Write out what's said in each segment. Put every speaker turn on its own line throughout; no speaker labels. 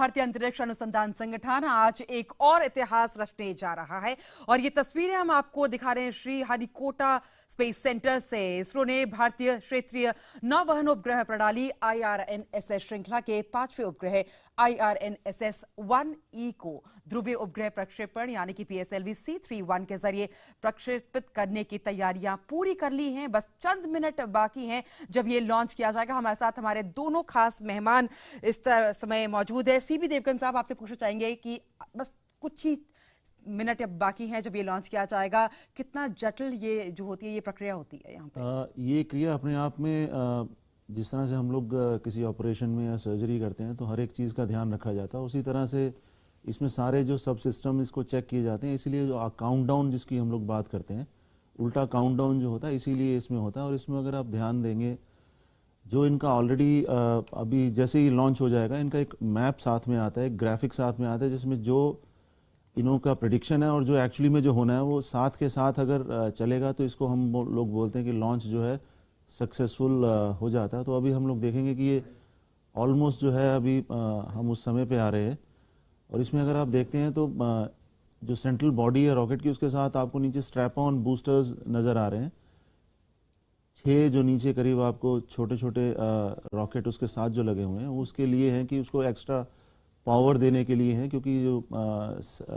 भारतीय अंतरिक्ष अनुसंधान संगठन आज एक और इतिहास रचने जा रहा है और ये तस्वीरें हम आपको दिखा रहे हैं श्री हरिकोटा स्पेस सेंटर से। इसरो ने भारतीय क्षेत्रीय नौवहन उपग्रह प्रणाली IRNSS श्रृंखला के 5वें उपग्रह IRNSS-1E को ध्रुवीय उपग्रह प्रक्षेपण यानी कि PSLV C31 के जरिए प्रक्षेपित करने की तैयारियां पूरी कर ली हैं। बस चंद मिनट बाकी हैं जब ये लॉन्च किया जाएगा। हमारे साथ हमारे दोनों खास मेहमान इस समय मौजूद है। सीबी देवगन साहब, आपसे पूछना चाहेंगे कि बस कुछ ही मिनट अब बाकी हैं जब ये लॉन्च किया जाएगा, कितना जटिल ये जो होती है ये प्रक्रिया होती है यहाँ पे?
ये क्रिया अपने आप में जिस तरह से हम लोग किसी ऑपरेशन में या सर्जरी करते हैं तो हर एक चीज़ का ध्यान रखा जाता है, उसी तरह से इसमें सारे जो सब सिस्टम इसको चेक किए जाते हैं। इसीलिए जो काउंटडाउन जिसकी हम लोग बात करते हैं, उल्टा काउंटडाउन जो होता है इसीलिए इसमें होता है। और इसमें अगर आप ध्यान देंगे जो इनका ऑलरेडी अभी जैसे ही लॉन्च हो जाएगा इनका एक मैप साथ में आता है, एक ग्राफिक साथ में आता है जिसमें जो इनों का प्रेडिक्शन है और जो एक्चुअली में जो होना है वो साथ के साथ अगर चलेगा तो इसको हम लोग बोलते हैं कि लॉन्च जो है सक्सेसफुल हो जाता है। तो अभी हम लोग देखेंगे कि ये ऑलमोस्ट जो है अभी हम उस समय पे आ रहे हैं। और इसमें अगर आप देखते हैं तो जो सेंट्रल बॉडी है रॉकेट की उसके साथ आपको नीचे स्ट्रैप ऑन बूस्टर्स नज़र आ रहे हैं। 6 जो नीचे करीब आपको छोटे छोटे रॉकेट उसके साथ जो लगे हुए हैं वो उसके लिए हैं कि उसको एक्स्ट्रा पावर देने के लिए है, क्योंकि जो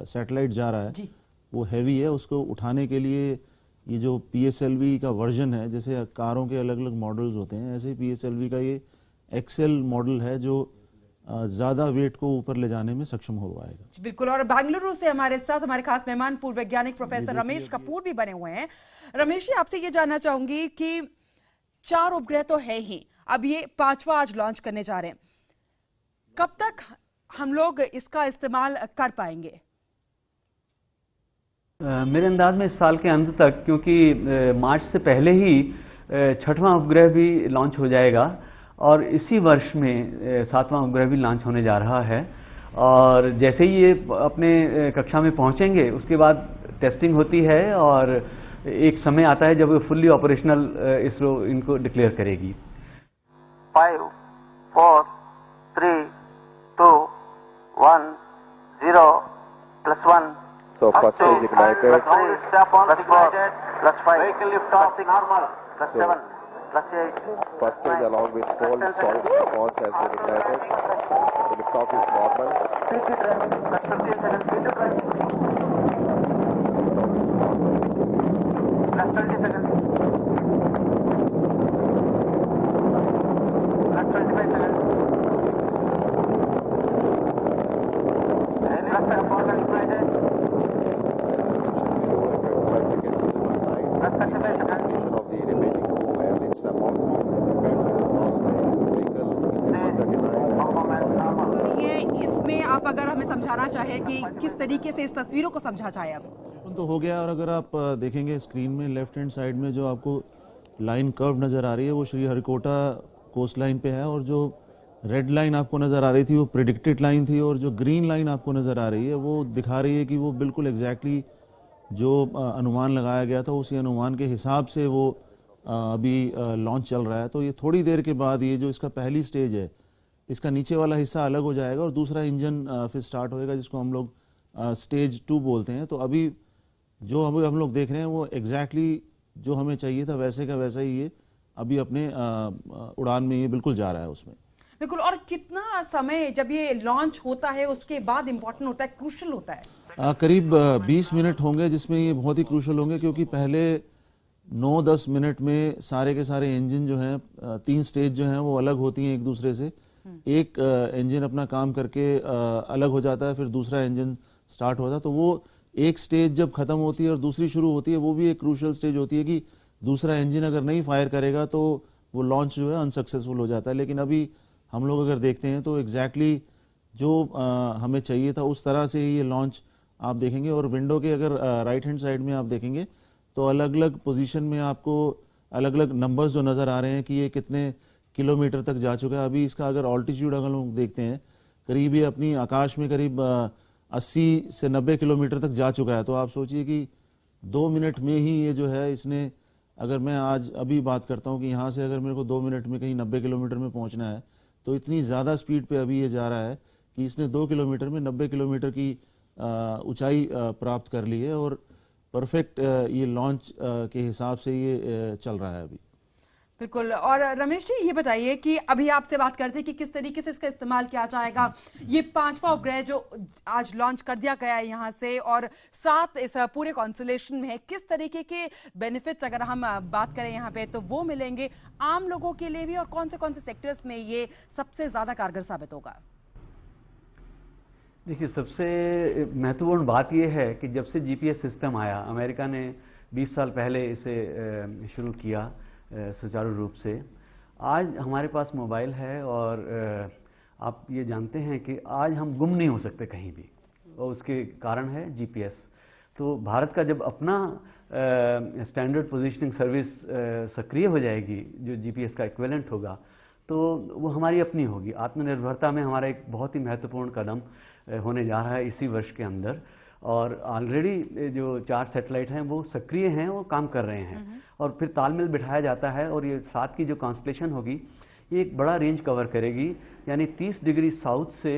सैटेलाइट जा रहा है वो हैवी है। उसको उठाने के लिए ये जो PSLV का वर्जन है, जैसे कारों के अलग अलग मॉडल्स होते हैं ऐसे ही PSLV का ये XL मॉडल है जो ज़्यादा वेट को ऊपर ले जाने में सक्षम हो पाएगा।
बिल्कुल। और बेंगलुरु से हमारे साथ हमारे खास मेहमान पूर्व वैज्ञानिक प्रोफेसर रमेश कपूर भी बने हुए हैं। रमेश जी, आपसे ये जानना चाहूंगी कि 4 उपग्रह तो है ही, अब ये 5वां आज लॉन्च करने जा रहे हैं, कब तक हम लोग इसका इस्तेमाल कर पाएंगे?
मेरे अंदाज में इस साल के अंत तक, क्योंकि मार्च से पहले ही 6वां उपग्रह भी लॉन्च हो जाएगा और इसी वर्ष में 7वां उपग्रह भी लॉन्च होने जा रहा है। और जैसे ही ये अपने कक्षा में पहुंचेंगे उसके बाद टेस्टिंग होती है और एक समय आता है जब फुल्ली ऑपरेशनल इसरो इनको डिक्लेयर करेगी।
5, 4, 3, 2, 1, 0, +1.
So first stage ignited.
+5. Vehicle lift off normal. +7. +8.
First stage along with cold solid launch has been ignited. The liftoff is normal.
+15 seconds. +20 seconds. +25 seconds.
इसमें आप अगर हमें समझाना चाहें कि किस तरीके से इस तस्वीरों को समझा जाए। अब
तो हो गया। और अगर आप देखेंगे स्क्रीन में लेफ्ट हैंड साइड में जो आपको लाइन कर्व नज़र आ रही है वो श्री हरिकोटा कोस्ट लाइन पे है, और जो रेड लाइन आपको नज़र आ रही थी वो प्रिडिक्टेड लाइन थी, और जो ग्रीन लाइन आपको नज़र आ रही है वो दिखा रही है कि वो बिल्कुल एग्जैक्टली जो अनुमान लगाया गया था उसी अनुमान के हिसाब से वो अभी लॉन्च चल रहा है। तो ये थोड़ी देर के बाद ये जो इसका पहली स्टेज है इसका नीचे वाला हिस्सा अलग हो जाएगा और दूसरा इंजन फिर स्टार्ट होएगा जिसको हम लोग स्टेज 2 बोलते हैं। तो अभी जो हम लोग देख रहे हैं वो एग्जैक्टली जो हमें चाहिए था वैसे का वैसा ही ये अभी अपने उड़ान में ये बिल्कुल जा रहा है उसमें।
बिल्कुल। और कितना समय जब ये लॉन्च होता है उसके बाद इंपॉर्टेंट होता है, क्रूशल होता है?
करीब 20 मिनट होंगे जिसमें ये बहुत ही क्रूशल होंगे, क्योंकि पहले 9-10 मिनट में सारे के सारे इंजन जो हैं 3 स्टेज जो हैं वो अलग होती हैं एक दूसरे से। एक इंजन अपना काम करके अलग हो जाता है, फिर दूसरा इंजन स्टार्ट होता है। तो वो एक स्टेज जब खत्म होती है और दूसरी शुरू होती है वो भी एक क्रूशल स्टेज होती है कि दूसरा इंजन अगर नहीं फायर करेगा तो वो लॉन्च जो है अनसक्सेसफुल हो जाता है। लेकिन अभी हम लोग अगर देखते हैं तो एग्जैक्टली जो हमें चाहिए था उस तरह से ही ये लॉन्च आप देखेंगे। और विंडो के अगर राइट हैंड साइड में आप देखेंगे तो अलग अलग पोजीशन में आपको अलग अलग नंबर्स जो नज़र आ रहे हैं कि ये कितने किलोमीटर तक जा चुका है। अभी इसका अगर ऑल्टीट्यूड अगर लोग देखते हैं करीब ये अपनी आकाश में करीब 80 से 90 किलोमीटर तक जा चुका है। तो आप सोचिए कि 2 मिनट में ही ये जो है इसने, अगर मैं आज अभी बात करता हूँ कि यहाँ से अगर मेरे को 2 मिनट में कहीं 90 किलोमीटर में पहुँचना है तो इतनी ज़्यादा स्पीड पे अभी ये जा रहा है कि इसने 2 किलोमीटर में 90 किलोमीटर की ऊंचाई प्राप्त कर ली है और परफेक्ट ये लॉन्च के हिसाब से ये चल रहा है अभी।
बिल्कुल। और रमेश जी ये बताइए कि अभी आपसे बात करते हैं कि किस तरीके से इसका इस्तेमाल किया जाएगा। ये 5वां उपग्रह जो आज लॉन्च कर दिया गया है यहाँ से और 7 इस पूरे कॉन्स्टलेशन में है, किस तरीके के बेनिफिट्स अगर हम बात करें यहाँ पे तो वो मिलेंगे आम लोगों के लिए भी, और कौन से सेक्टर्स में ये सबसे ज्यादा कारगर साबित होगा?
देखिए, सबसे महत्वपूर्ण बात यह है कि जब से जीपीएस सिस्टम आया, अमेरिका ने 20 साल पहले इसे शुरू किया सुचारू रूप से, आज हमारे पास मोबाइल है और आप ये जानते हैं कि आज हम गुम नहीं हो सकते कहीं भी, और उसके कारण है जीपीएस। तो भारत का जब अपना स्टैंडर्ड पोजीशनिंग सर्विस सक्रिय हो जाएगी, जो जीपीएस का इक्विवेलेंट होगा, तो वो हमारी अपनी होगी। आत्मनिर्भरता में हमारा एक बहुत ही महत्वपूर्ण कदम होने जा रहा है इसी वर्ष के अंदर। और ऑलरेडी जो 4 सैटेलाइट हैं वो सक्रिय हैं, वो काम कर रहे हैं, और फिर तालमेल बिठाया जाता है। और ये 7 की जो कॉन्स्टलेशन होगी, ये एक बड़ा रेंज कवर करेगी, यानी 30 डिग्री साउथ से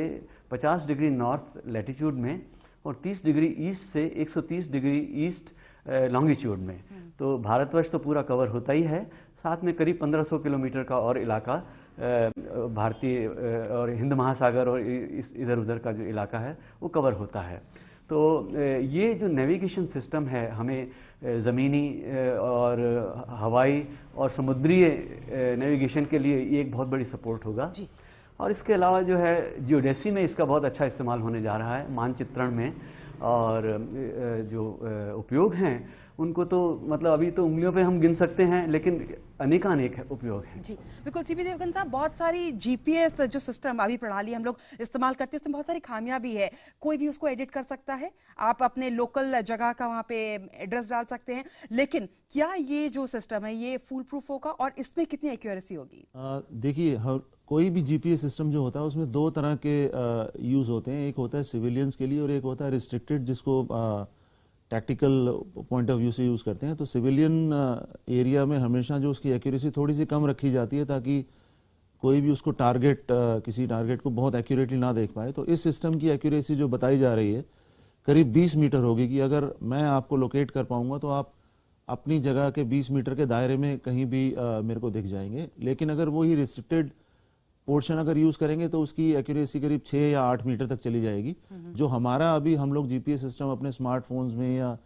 50 डिग्री नॉर्थ लैटिट्यूड में और 30 डिग्री ईस्ट से 130 डिग्री ईस्ट लॉन्गिट्यूड में। तो भारतवर्ष तो पूरा कवर होता ही है, साथ में करीब 1500 किलोमीटर का और इलाका भारतीय और हिंद महासागर और इधर उधर का जो इलाका है वो कवर होता है। तो ये जो नेविगेशन सिस्टम है, हमें ज़मीनी और हवाई और समुद्रीय नेविगेशन के लिए ये एक बहुत बड़ी सपोर्ट होगा जी। और इसके अलावा जो है जियोडेसी में इसका बहुत अच्छा इस्तेमाल होने जा रहा है, मानचित्रण में, और जो उपयोग हैं उनको तो मतलब अभी तो उंगलियों पे हम गिन सकते हैं, लेकिन अनेकानेक उपयोग हैं
जी। बिल्कुल सीपी देवगन साहब, बहुत सारी जीपीएस जो सिस्टम अभी प्रणाली हम लोग इस्तेमाल करते हैं उसमें बहुत सारी खामियां भी है, कोई भी उसको एडिट कर सकता है, आप अपने लोकल जगह का वहां पे एड्रेस डाल सकते हैं, लेकिन क्या ये जो सिस्टम है ये फुल प्रूफ होगा और इसमें कितनी एक्यूरेसी होगी?
देखिए, कोई भी जीपीएस सिस्टम जो होता है उसमें 2 तरह के यूज होते हैं। एक होता है सिविलियंस के लिए और एक होता है रिस्ट्रिक्टेड, जिसको टैक्टिकल पॉइंट ऑफ व्यू से यूज़ करते हैं। तो सिविलियन एरिया में हमेशा जो उसकी एक्यूरेसी थोड़ी सी कम रखी जाती है, ताकि कोई भी उसको किसी टारगेट को बहुत एक्यूरेटली ना देख पाए। तो इस सिस्टम की एक्यूरेसी जो बताई जा रही है करीब 20 मीटर होगी, कि अगर मैं आपको लोकेट कर पाऊंगा तो आप अपनी जगह के 20 मीटर के दायरे में कहीं भी मेरे को दिख जाएंगे। लेकिन अगर वही रिस्ट्रिक्टेड पोर्शन अगर यूज करेंगे तो उसकी एक्यूरेसी करीब 6 या 8 मीटर तक चली जाएगी। जो हमारा अभी हम लोग जीपीएस सिस्टम अपने स्मार्टफोन्स में या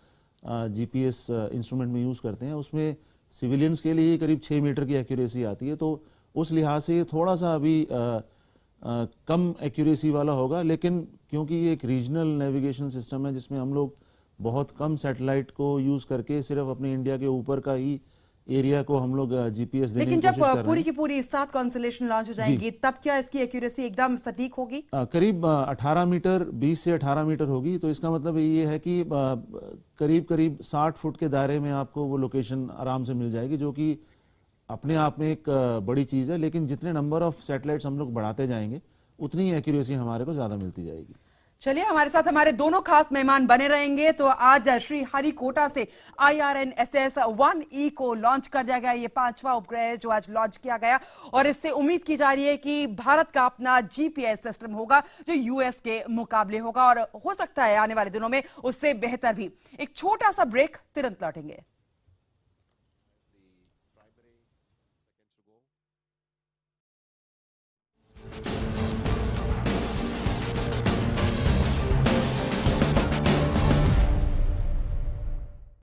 जीपीएस इंस्ट्रूमेंट में यूज करते हैं, उसमें सिविलियंस के लिए करीब 6 मीटर की एक्यूरेसी आती है। तो उस लिहाज से ये थोड़ा सा अभी कम एक्यूरेसी वाला होगा, लेकिन क्योंकि ये एक रीजनल नेविगेशन सिस्टम है जिसमें हम लोग बहुत कम सैटेलाइट को यूज करके सिर्फ अपने इंडिया के ऊपर का ही एरिया को हम लोग जीपीएस देने की कोशिश कर रहे हैं।
लेकिन जब पूरी की पूरी 7 कॉन्स्टलेशन लॉन्च हो जाएंगी तब क्या इसकी एक्यूरेसी एकदम सटीक होगी?
करीब 18 मीटर, 20 से 18 मीटर होगी। तो इसका मतलब ये है कि करीब 60 फुट के दायरे में आपको वो लोकेशन आराम से मिल जाएगी, जो कि अपने आप में एक बड़ी चीज है। लेकिन जितने नंबर ऑफ सैटेलाइट्स हम लोग बढ़ाते जाएंगे उतनी एक्यूरेसी हमारे को ज्यादा मिलती जाएगी।
चलिए, हमारे साथ हमारे दोनों खास मेहमान बने रहेंगे। तो आज श्री हरिकोटा से IRNSS-1E को लॉन्च कर दिया गया, ये 5वां उपग्रह जो आज लॉन्च किया गया, और इससे उम्मीद की जा रही है कि भारत का अपना जीपीएस सिस्टम होगा जो यूएस के मुकाबले होगा, और हो सकता है आने वाले दिनों में उससे बेहतर भी। एक छोटा सा ब्रेक, तुरंत लौटेंगे।